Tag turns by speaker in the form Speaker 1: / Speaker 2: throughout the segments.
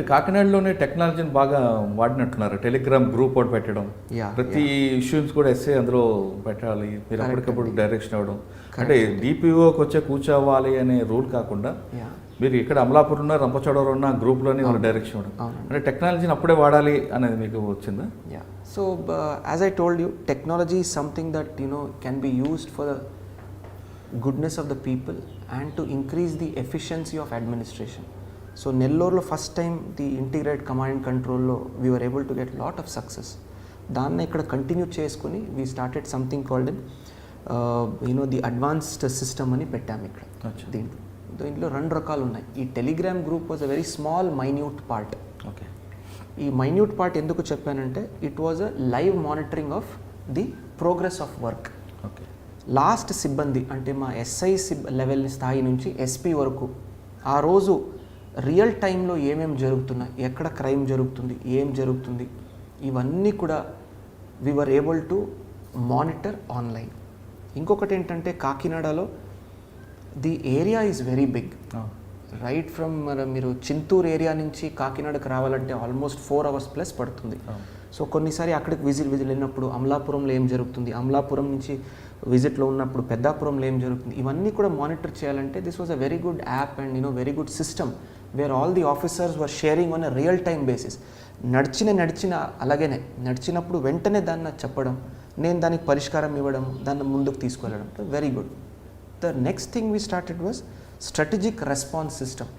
Speaker 1: కాకినాడలోనే టెక్నాలజీని బాగా వాడినట్టున్నారు. Telegram group ఒకటి పెట్టడం, ప్రతి ఇష్యూస్ కూడా ఎస్ఏ అందులో పెట్టాలి, మీరు అప్పటికప్పుడు డైరెక్షన్ ఇవ్వడం. అంటే డిపిఓకి వచ్చే కూర్చోవాలి అనే రూల్ కాకుండా మీరు ఇక్కడ అమలాపూర్ ఉన్న రంపచోడవరం ఉన్న గ్రూప్లోనే వాళ్ళ డైరెక్షన్ ఇవ్వడం, అంటే టెక్నాలజీని అప్పుడే వాడాలి అనేది మీకు వచ్చిందా?
Speaker 2: So as I told you, technology is something that can be used for the goodness of the people and to increase the efficiency of administration. So Nellore first time the integrated command and control lo we were able to get lot of success. Danna ikkada continue cheskoni we started something called the advanced system ani pettam ikkada. దీంట్లో రెండు రకాలు ఉన్నాయి. ఈ Telegram group was a very small minute part. Okay, ఈ minute part ఎందుకు చెప్పానంటే it was a live monitoring of the progress of work. Okay, last సిబ్బంది అంటే మా ఎస్ఐ లెవెల్ స్థాయి నుంచి ఎస్పీ వరకు ఆ రోజు రియల్ టైంలో ఏమేమి జరుగుతున్నాయి, ఎక్కడ క్రైమ్ జరుగుతుంది, ఏం జరుగుతుంది, ఇవన్నీ కూడా we were able to monitor online. ఇంకొకటి ఏంటంటే కాకినాడలో the area is very big. Right from మీరు చింతూరు ఏరియా నుంచి కాకినాడకు రావాలంటే ఆల్మోస్ట్ 4 hours ప్లస్ పడుతుంది. సో కొన్నిసారి అక్కడికి విజిట్ వెళ్ళినప్పుడు అమలాపురంలో ఏం జరుగుతుంది, అమలాపురం నుంచి విజిట్లో ఉన్నప్పుడు పెద్దాపురంలో ఏం జరుగుతుంది, ఇవన్నీ కూడా మానిటర్ చేయాలంటే this was a very good app and very good system wear all the officers were sharing on a real time basis. నడిచిన అలాగేనే నడిచినప్పుడు వెంటనే దాన్ని చెప్పడం, నేను దానికి పరిష్కారం ఇవ్వడం, దాన్ని ముందుకు తీసుకెళ్ళడం, very good. The next thing we started was strategic response system.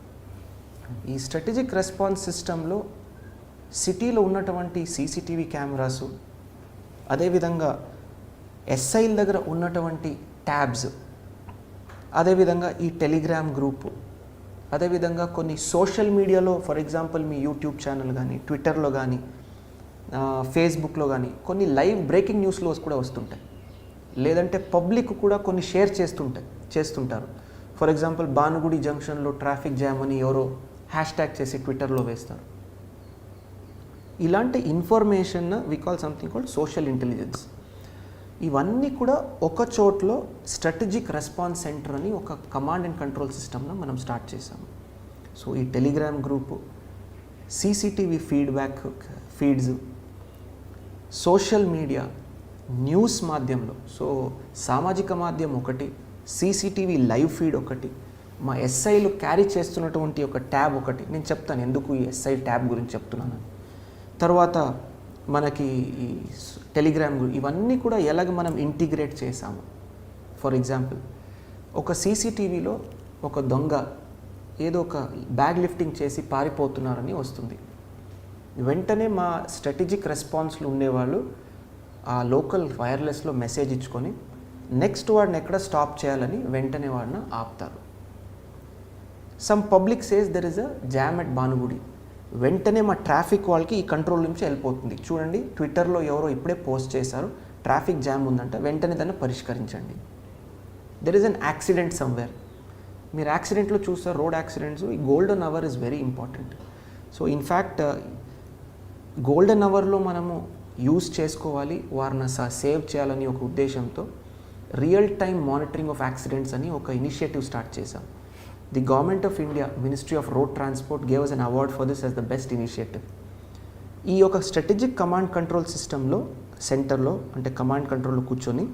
Speaker 2: ఈ స్ట్రాటజిక్ రెస్పాన్స్ సిస్టంలో సిటీలో ఉన్నటువంటి సీసీటీవీ కెమెరాసు, అదేవిధంగా ఎస్ఐల దగ్గర ఉన్నటువంటి ట్యాబ్స్, అదేవిధంగా ఈ టెలిగ్రామ్ గ్రూపు, అదేవిధంగా కొన్ని సోషల్ మీడియాలో for example me YouTube channel కానీ, ట్విట్టర్లో కానీ, ఫేస్బుక్లో కానీ కొన్ని లైవ్ బ్రేకింగ్ న్యూస్లో కూడా వస్తుంటాయి. లేదంటే పబ్లిక్ కూడా కొన్ని షేర్ చేస్తుంటారు. ఫర్ ఎగ్జాంపుల్ భానుగుడి జంక్షన్లో ట్రాఫిక్ జామ్ అని ఎవరో హ్యాష్ట్యాగ్ చేసి ట్విట్టర్లో వేస్తారు. ఇలాంటి information we call something called social intelligence. ఇవన్నీ కూడా ఒక చోట్లో స్ట్రాటజిక్ రెస్పాన్స్ సెంటర్ అని ఒక కమాండ్ అండ్ కంట్రోల్ సిస్టమ్ను మనం స్టార్ట్ చేసాము. సో ఈ Telegram group, CCTV feeds, social media, news మాధ్యమంలో, సో సామాజిక మాధ్యమం ఒకటి, సీసీటీవీ లైవ్ ఫీడ్ ఒకటి, మా ఎస్ఐలు క్యారీ చేస్తున్నటువంటి ఒక ట్యాబ్ ఒకటి. నేను చెప్తాను ఎందుకు ఈ ఎస్ఐ ట్యాబ్ గురించి చెప్తున్నాను. తర్వాత మనకి ఈ టెలిగ్రామ్ ఇవన్నీ కూడా ఎలాగ మనం ఇంటిగ్రేట్ చేసాము. ఫర్ ఎగ్జాంపుల్ ఒక సీసీటీవీలో ఒక దొంగ ఏదో ఒక బ్యాగ్ లిఫ్టింగ్ చేసి పారిపోతున్నారని వస్తుంది. వెంటనే మా స్ట్రాటజిక్ రెస్పాన్స్లు ఉండేవాళ్ళు ఆ లోకల్ వైర్లెస్లో మెసేజ్ ఇచ్చుకొని నెక్స్ట్ వాడిని ఎక్కడ స్టాప్ చేయాలని వెంటనే వాడిని ఆపుతారు. Some public says there is a jam at Bhanugudi, వెంటనే మా ట్రాఫిక్ వాళ్ళకి ఈ కంట్రోల్ నుంచి వెళ్ళిపోతుంది. చూడండి ట్విట్టర్లో ఎవరో ఇప్పుడే పోస్ట్ చేశారు, ట్రాఫిక్ జామ్ ఉందంట, వెంటనే దాన్ని పరిష్కరించండి. There is an accident somewhere. మీరు యాక్సిడెంట్లో చూస్తారు, రోడ్ యాక్సిడెంట్స్, ఈ golden hour is very important. So in fact golden అవర్లో మనము యూజ్ చేసుకోవాలి, వారిని సేవ్ చేయాలని ఒక ఉద్దేశంతో real time monitoring of accidents అని ఒక ఇనిషియేటివ్ స్టార్ట్ చేశాం. The government of India ministry of road transport gave us an award for this as the best initiative. ఈ యొక్క స్ట్రాటజిక్ కమాండ్ కంట్రోల్ సిస్టంలో సెంటర్లో అంటే కమాండ్ కంట్రోల్లో కూర్చొని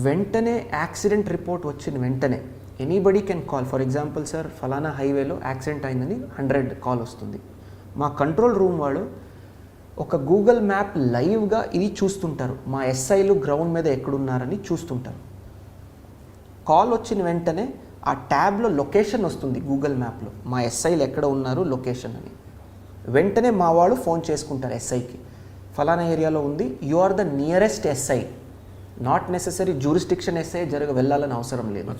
Speaker 2: వెంటనే యాక్సిడెంట్ రిపోర్ట్ వచ్చిన వెంటనే anybody can call. For example sir ఫలానా హైవేలో యాక్సిడెంట్ అయిందని 100 కాల్ వస్తుంది. మా కంట్రోల్ రూమ్ వాడు ఒక గూగుల్ మ్యాప్ లైవ్గా ఇది చూస్తుంటారు, మా ఎస్ఐలు గ్రౌండ్ మీద ఎక్కడున్నారని చూస్తుంటారు. కాల్ వచ్చిన వెంటనే ఆ ట్యాబ్లో లొకేషన్ వస్తుంది గూగుల్ మ్యాప్లో, మా ఎస్ఐలు ఎక్కడ ఉన్నారు లొకేషన్ అని. వెంటనే మా వాళ్ళు ఫోన్ చేసుకుంటారు ఎస్ఐకి, ఫలానా ఏరియాలో ఉంది, you are the nearest SI, not necessary jurisdiction SI వెళ్ళాలని అవసరం లేదు.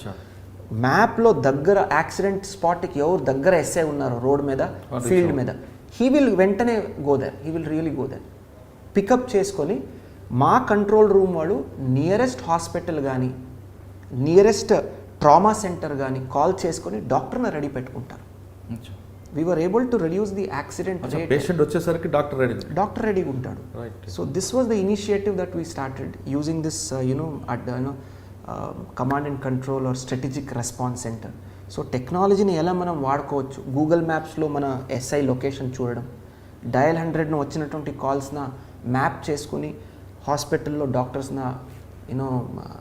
Speaker 2: మ్యాప్లో దగ్గర యాక్సిడెంట్ స్పాట్కి ఎవరు దగ్గర ఎస్ఐ ఉన్నారు రోడ్ మీద, ఫీల్డ్ మీద, హీ విల్ వెంటనే go there, he will really go there, pick up చేసుకొని మా కంట్రోల్ రూమ్ వాళ్ళు నియరెస్ట్ హాస్పిటల్ కానీ నియరెస్ట్ ట్రామా సెంటర్ కానీ కాల్ చేసుకొని డాక్టర్ని రెడీ పెట్టుకుంటారు. we were able to reduce the accident rate.
Speaker 1: Patient వచ్చేసరికి డాక్టర్
Speaker 2: రెడీ ఉంటాడు. So this was the initiative that we started using this command and control or strategic response center. So టెక్నాలజీని ఎలా మనం వాడుకోవచ్చు, Google మ్యాప్స్లో మన SI location చూడడం, dial 100ను వచ్చినటువంటి కాల్స్న map చేసుకుని హాస్పిటల్లో డాక్టర్స్న యూనో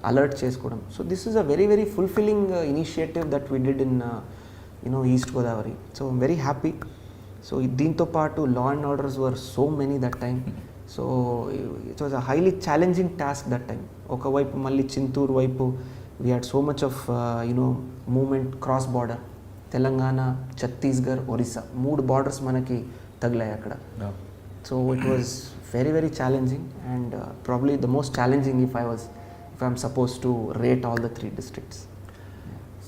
Speaker 2: అలర్ట్ చేసుకోవడం. So this is a very very fulfilling initiative that we did in east Godavari. So I'm very happy. So దీంతో పాటు law and orders were so many that time. So it was a highly challenging task that time. ఒకవైపు మళ్ళీ చింతూరు వైపు we had so much of movement cross border, Telangana, Chhattisgarh, Orissa 3 borders మనకి తగిలాయి అక్కడ. So it was very very challenging and probably the most challenging if I'm suppose to rate all the 3 districts.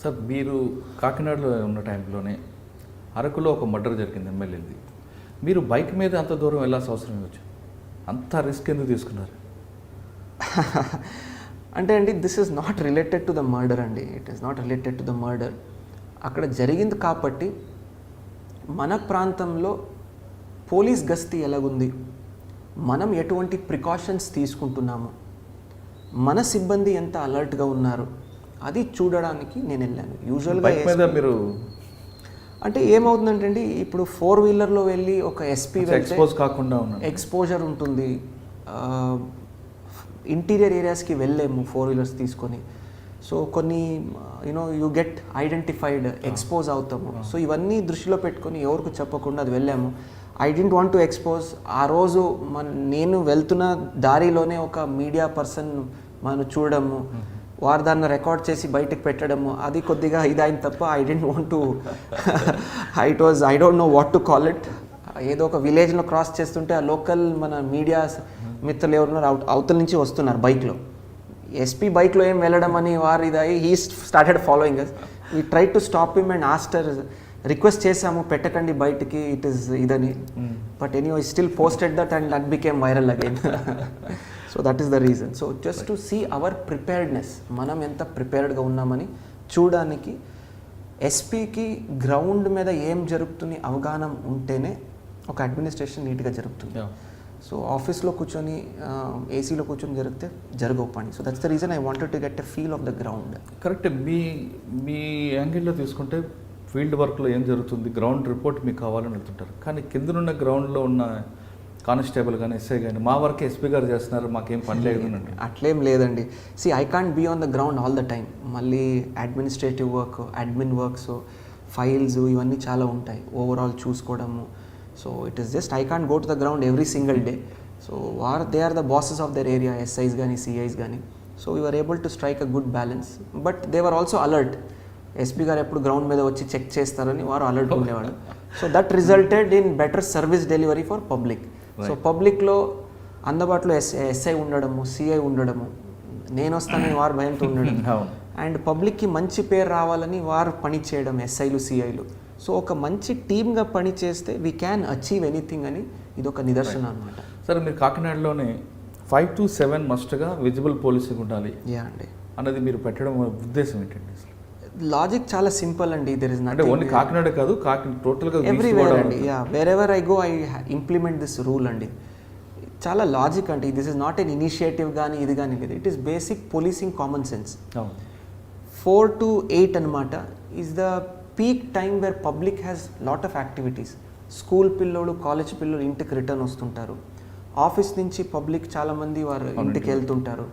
Speaker 1: Sir మీరు కాకినాడలో ఉన్న టైంలోనే అరకులో ఒక మర్డర్ జరిగింది ఎమ్మెల్యేది. మీరు బైక్ మీద అంత దూరం వెళ్ళాల్సిన అవసరం వచ్చి అంత రిస్క్ ఎందుకు తీసుకున్నారు?
Speaker 2: అంటే అండి, this is not related to the murder అండి. It is not related to the murder. అక్కడ జరిగింది కాబట్టి మన ప్రాంతంలో పోలీస్ గస్తీ ఎలాగుంది, మనం ఎటువంటి ప్రికాషన్స్ తీసుకుంటున్నాము, మన సిబ్బంది ఎంత అలర్ట్గా ఉన్నారు, అది చూడడానికి నేను వెళ్ళాను. యూజువల్గా
Speaker 1: మీరు
Speaker 2: అంటే ఏమవుతుందంటే అండి, ఇప్పుడు 4-wheelerలో వెళ్ళి ఒక ఎస్పీ
Speaker 1: ఎక్స్పోజ్ కాకుండా
Speaker 2: ఎక్స్పోజర్ ఉంటుంది. ఇంటీరియర్ ఏరియాస్కి వెళ్ళలేము 4-wheelers తీసుకొని. సో కొన్ని యూ గెట్ ఐడెంటిఫైడ్, ఎక్స్పోజ్ అవుతాము. సో ఇవన్నీ దృష్టిలో పెట్టుకొని ఎవరికి చెప్పకుండా అది వెళ్ళాము. I dent want to expose. ఆ రోజు నేను వెళ్తున్న దారిలోనే ఒక మీడియా పర్సన్ మనం చూడడము, వారు దాన్ని రికార్డ్ చేసి బయటకు పెట్టడము, అది కొద్దిగా ఇదైంది తప్ప I dent want to I don't know what to call it. ఏదో ఒక విలేజ్లో క్రాస్ చేస్తుంటే ఆ లోకల్ మన మీడియా మిత్రులు ఎవరున్నారు అవతల నుంచి వస్తున్నారు బైక్లో. ఎస్పీ బైక్లో ఏం వెళ్ళడం అని వారు ఇదై he started following us. We try to stop him and ఆస్టర్, రిక్వెస్ట్ చేసాము పెట్టకండి బయటికి, ఇట్ ఈస్ ఇదని. But anyway still posted that and that became viral again. So that is the reason. So just to see our preparedness, మనం ఎంత ప్రిపేర్డ్గా ఉన్నామని చూడడానికి. ఎస్పీకి గ్రౌండ్ మీద ఏం జరుగుతుంది అవగాహన ఉంటేనే ఒక అడ్మినిస్ట్రేషన్ నీట్గా జరుగుతుంది. సో ఆఫీస్లో కూర్చొని ఏసీలో కూర్చొని జరిగితే జరగవు పని. So that's the reason I wanted to get a feel of the ground.
Speaker 1: Correct. మీ యాంగిల్లో తీసుకుంటే ఫీల్డ్ వర్క్లో ఏం జరుగుతుంది, గ్రౌండ్ రిపోర్ట్ మీకు కావాలని వెళ్తుంటారు. కానీ కిందనున్న గ్రౌండ్లో ఉన్న కానిస్టేబుల్ కానీ ఎస్ఐ కానీ మా వర్క్ ఎస్పీ గారు చేస్తున్నారు, మాకేం పని లేదండి.
Speaker 2: అట్లేం లేదండి. See I can't be on the ground all the time. మళ్ళీ administrative work, admin works, files ఇవన్నీ చాలా ఉంటాయి, ఓవరాల్ చూసుకోవడము. So it is just I can't go to the ground every single day. So they are the bosses of their area, SIs కానీ CIs కానీ. So we are able to strike a good balance. But they were also alert. SP గారు ఎప్పుడు ground మీద వచ్చి check చేస్తారని వారు alert ఉండేవాడు. So that resulted in better service delivery for public. So పబ్లిక్లో అందుబాటులో ఎస్ఐ ఉండడము, సిఐ ఉండడము, నేను వస్తానని వారు భయంతో ఉండడం, అండ్ పబ్లిక్కి మంచి పేరు రావాలని వారు పని చేయడం, ఎస్ఐలు సిఐలు. సో ఒక మంచి టీమ్గా పని చేస్తే వీ క్యాన్ అచీవ్ ఎనీథింగ్ అని ఇది ఒక నిదర్శనం అనమాట.
Speaker 1: సరే, మీరు కాకినాడలోనే 5 to 7 మస్ట్గా విజిబుల్ పోలీసింగ్ ఉండాలి
Speaker 2: అండి
Speaker 1: అన్నది మీరు పెట్టడం ఉద్దేశం ఏంటండి? అసలు
Speaker 2: లాజిక్ చాలా సింపుల్ అండి. దెర్ ఇస్
Speaker 1: అంటే ఓన్లీ కాకినాడ కాదు, టోటల్గా
Speaker 2: ఎవ్రీవేర్ అండి. Wherever I go I implement this rule అండి. చాలా లాజిక్ అండి. This is not an initiative కానీ ఇది కానీ లేదు. It is basic policing common sense. 4 to 8 అనమాట is the peak time where public has lot of activities. School పిల్లోడు, college పిల్లోడు ఇంటికి రిటర్న్ వస్తుంటారు. ఆఫీస్ నుంచి పబ్లిక్ చాలామంది వారు ఇంటికి వెళ్తుంటారు.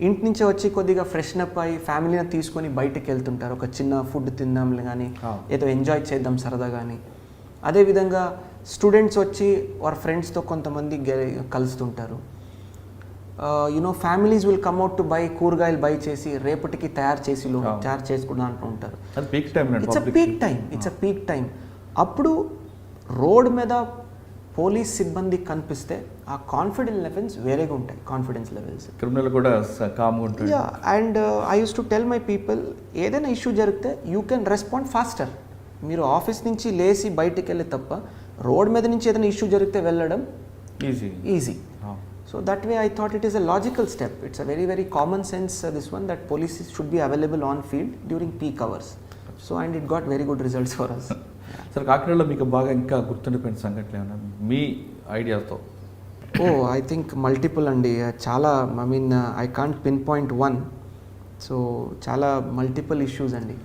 Speaker 2: ఇంటి నుంచి వచ్చి కొద్దిగా ఫ్రెషన్ అప్ అయ్యి ఫ్యామిలీని తీసుకొని బయటకు వెళ్తుంటారు. ఒక చిన్న ఫుడ్ తిందాం కానీ ఏదో ఎంజాయ్ చేద్దాం సరదా కానీ. అదేవిధంగా స్టూడెంట్స్ వచ్చి వారి ఫ్రెండ్స్తో కొంతమంది కలుస్తుంటారు. Families will come out to buy కూరగాయలు బై చేసి రేపటికి తయారు చేసుకుందాం అంటూ ఉంటారు. It's a peak time. అప్పుడు రోడ్ మీద పోలీస్ సిబ్బంది కనిపిస్తే ఆ కాన్ఫిడెన్స్ లెవెల్స్ వేరేగా ఉంటాయి. కాన్ఫిడెన్స్ లెవెల్స్
Speaker 1: క్రిమినల్ కూడా కామ్గా ఉంటాయి.
Speaker 2: And I use to tell my people, ఏదైనా ఇష్యూ జరిగితే యూ కెన్ రెస్పాండ్ ఫాస్టర్. మీరు ఆఫీస్ నుంచి లేచి బయటికి వెళ్ళి తప్ప రోడ్ మీద నుంచి ఏదైనా ఇష్యూ జరిగితే వెళ్ళడం easy. So that way I thought it is a logical step. It's a very, very common sense this one, that police should be available on field during peak hours. So and it got very good results for us.
Speaker 1: Sir, కాకినాడలో మీకు బాగా ఇంకా గుర్తుండిపోయిన సంఘటనలు ఏమైనా మీ ఐడియాతో?
Speaker 2: I think multiple అండి. చాలా I can't pinpoint one. So చాలా multiple issues అండి.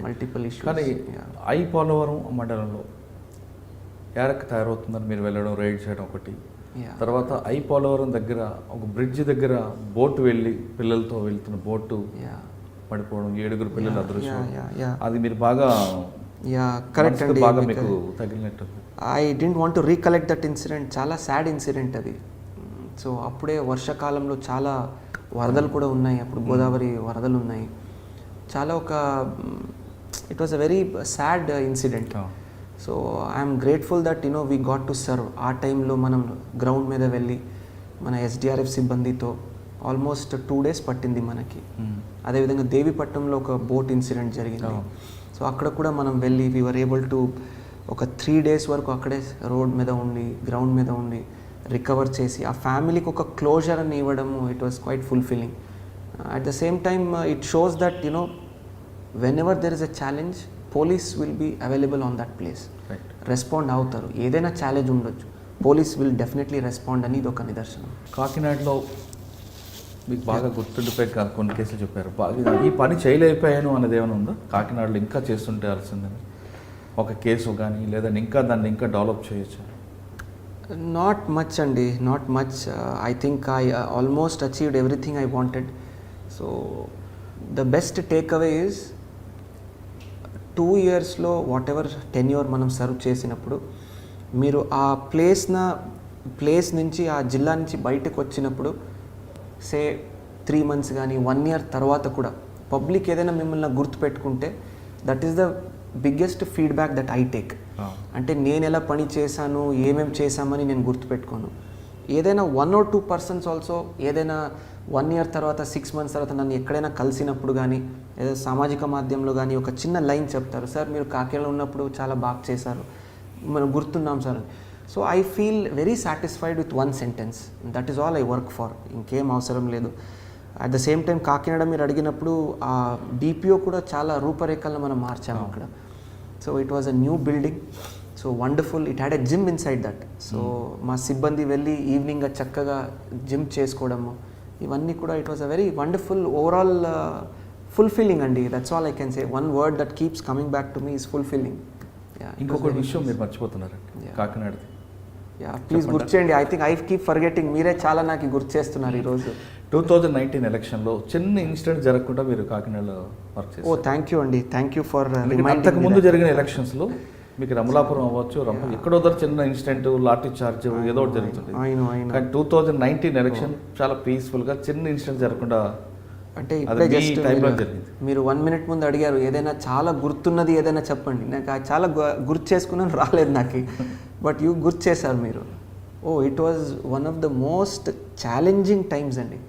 Speaker 2: మల్టిపుల్
Speaker 1: కానీ
Speaker 2: ఇష్యూస్.
Speaker 1: ఐ పోలవరం మండలంలో ఏరక్ తయారవుతుందని మీరు వెళ్ళడం రైడ్ చేయడం ఒకటి, తర్వాత ఐ పోలవరం దగ్గర ఒక బ్రిడ్జ్ దగ్గర బోటు వెళ్ళి పిల్లలతో వెళ్తున్న బోటు పడిపోవడం, 7 పిల్లలు అదృశ్యం, అది మీరు బాగా
Speaker 2: కరెక్ట్ అండి,
Speaker 1: బాగా మీకు తగిలినట్టు.
Speaker 2: I dent want to recollect that incident. చాలా సాడ్ ఇన్సిడెంట్ అది. సో అప్పుడే వర్షాకాలంలో చాలా వరదలు కూడా ఉన్నాయి, అప్పుడు గోదావరి వరదలు ఉన్నాయి. చాలా it was a very sad incident. So I'm grateful that we got to serve. ఆ టైంలో మనం గ్రౌండ్ మీద వెళ్ళి మన ఎస్డిఆర్ఎఫ్ సిబ్బందితో ఆల్మోస్ట్ 2 days పట్టింది మనకి. అదేవిధంగా దేవిపట్నంలో ఒక బోట్ ఇన్సిడెంట్ జరిగింది. సో అక్కడ కూడా మనం వెళ్ళి వీఆర్ ఏబుల్ టు ఒక 3 days వరకు అక్కడే రోడ్ మీద ఉండి గ్రౌండ్ మీద ఉండి రికవర్ చేసి ఆ ఫ్యామిలీకి ఒక క్లోజర్ అని ఇవ్వడము, it was quite fulfilling. At the same time it shows that whenever there is a challenge, police will be available on that place. Respond అవుతారు, ఏదైనా ఛాలెంజ్ ఉండొచ్చు, పోలీస్ విల్ డెఫినెట్లీ రెస్పాండ్ అని ఇది ఒక నిదర్శనం.
Speaker 1: కాకినాడలో మీకు బాగా గుర్తుండిపోయి కొన్ని కేసులు చెప్పారు, బాగా ఈ పని చేయలేకపోయాను అన్నది ఏమైనా ఉందా? కాకినాడలో ఇంకా చేస్తుంటే అలసిందని ఒక కేసు కానీ, లేదా ఇంకా దాన్ని ఇంకా డెవలప్ చేయొచ్చు?
Speaker 2: నాట్ మచ్ అండి, not much. I think I almost achieved everything I wanted. So the best takeaway is 2 yearsలో వాట్ ఎవర్ టెన్యూర్ మనం సర్వ్ చేసినప్పుడు, మీరు ఆ ప్లేస్ నుంచి ఆ జిల్లా నుంచి బయటకు వచ్చినప్పుడు సే 3 months కానీ 1 year తర్వాత కూడా పబ్లిక్ ఏదైనా మిమ్మల్ని గుర్తుపెట్టుకుంటే, that is the biggest feedback that I take. అంటే నేను ఎలా పని చేశాను, ఏమేమి చేశామని నేను గుర్తుపెట్టుకోను. ఏదైనా 1 or 2 persons ఆల్సో ఏదైనా 1 year తర్వాత 6 months తర్వాత నన్ను ఎక్కడైనా కలిసినప్పుడు కానీ, ఏదో సామాజిక మాధ్యమంలో కానీ ఒక చిన్న లైన్ చెప్తారు, సార్ మీరు కాకినాడలో ఉన్నప్పుడు చాలా బాగా చేశారు, మనం గుర్తున్నాం sir. So I feel very satisfied with 1 sentence. That is all I work for, ఇంకేం అవసరం లేదు. At the same time Kakinada మీరు అడిగినప్పుడు ఆ డిపిఓ కూడా చాలా రూపరేఖలను మనం మార్చాము అక్కడ. So it was a new building, so wonderful. It had a gym inside that. So మా సిబ్బంది వెళ్ళి ఈవినింగ్ చక్కగా జిమ్ చేసుకోవడము, ఇవన్నీ కూడా it was a very wonderful overall fulfilling అండి. That's all I can say. One word that keeps coming back to me is fulfilling.
Speaker 1: ఇంకొక విషయం మీరు మర్చిపోతున్నారండి, కాకినాడది.
Speaker 2: ప్లీజ్ గుర్తు చేయండి. I think I keep forgetting. మీరే చాలా నాకు గుర్తు చేస్తున్నారు ఈరోజు.
Speaker 1: 2019 ఎలక్షన్లో చిన్న ఇన్సిడెంట్ జరగకుండా మీరు కాకినాడలో వర్క్ చేశారు.
Speaker 2: ఓ థ్యాంక్ యూ అండి, థ్యాంక్ యూ ఫర్
Speaker 1: అంతకు ముందు జరిగిన ఎలక్షన్స్లో మీకు రమలాపురం అవ్వచ్చు, ఎక్కడో చిన్న ఇన్సిడెంట్, లాఠీ చార్జ్ ఏదో ఒకటి జరుగుతుంది. కానీ 2019 ఎలక్షన్ చాలా పీస్ఫుల్గా చిన్న ఇన్సిడెంట్ జరగకుండా,
Speaker 2: అంటే ఇప్పుడే జస్ట్ మీరు 1 minute ముందు అడిగారు ఏదైనా చాలా గుర్తున్నది ఏదైనా చెప్పండి. నాకు చాలా గుర్తు చేసుకున్నాను, రాలేదు నాకు. బట్ గుర్తు చేశారు మీరు. Oh it was one of the most challenging times అండి.